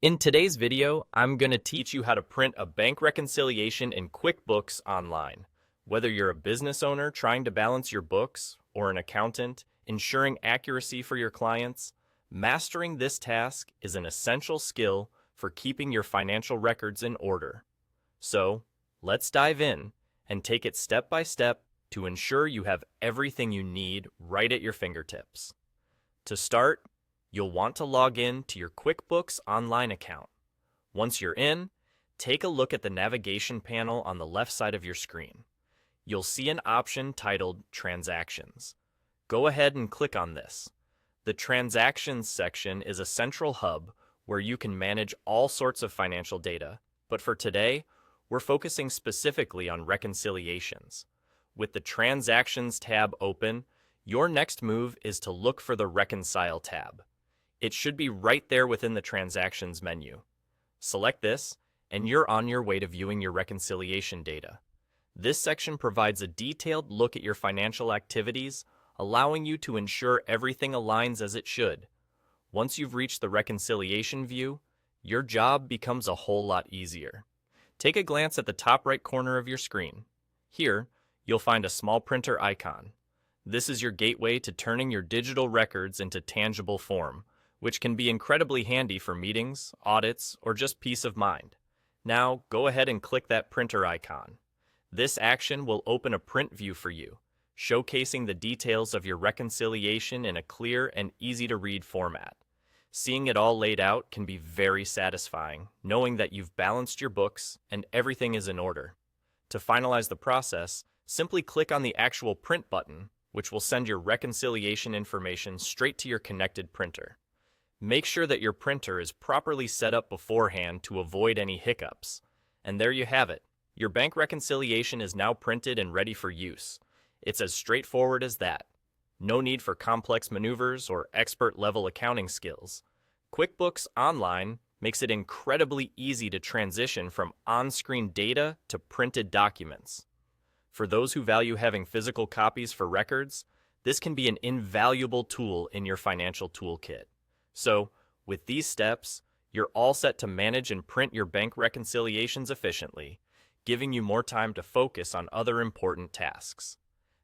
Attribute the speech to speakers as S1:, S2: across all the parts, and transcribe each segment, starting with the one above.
S1: In today's video, I'm going to teach you how to print a bank reconciliation in QuickBooks Online. Whether you're a business owner trying to balance your books or an accountant ensuring accuracy for your clients, mastering this task is an essential skill for keeping your financial records in order. So, let's dive in and take it step by step to ensure you have everything you need right at your fingertips. To start, you'll want to log in to your QuickBooks Online account. Once you're in, take a look at the navigation panel on the left side of your screen. You'll see an option titled Transactions. Go ahead and click on this. The Transactions section is a central hub where you can manage all sorts of financial data, but for today, we're focusing specifically on reconciliations. With the Transactions tab open, your next move is to look for the Reconcile tab. It should be right there within the Transactions menu. Select this, and you're on your way to viewing your reconciliation data. This section provides a detailed look at your financial activities, allowing you to ensure everything aligns as it should. Once you've reached the reconciliation view, your job becomes a whole lot easier. Take a glance at the top right corner of your screen. Here, you'll find a small printer icon. This is your gateway to turning your digital records into tangible form, which can be incredibly handy for meetings, audits, or just peace of mind. Now, go ahead and click that printer icon. This action will open a print view for you, showcasing the details of your reconciliation in a clear and easy-to-read format. Seeing it all laid out can be very satisfying, knowing that you've balanced your books and everything is in order. To finalize the process, simply click on the actual print button, which will send your reconciliation information straight to your connected printer. Make sure that your printer is properly set up beforehand to avoid any hiccups. And there you have it. Your bank reconciliation is now printed and ready for use. It's as straightforward as that. No need for complex maneuvers or expert-level accounting skills. QuickBooks Online makes it incredibly easy to transition from on-screen data to printed documents. For those who value having physical copies for records, this can be an invaluable tool in your financial toolkit. So, with these steps, you're all set to manage and print your bank reconciliations efficiently, giving you more time to focus on other important tasks.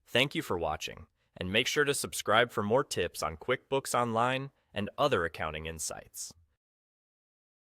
S1: Thank you for watching, and make sure to subscribe for more tips on QuickBooks Online and other accounting insights.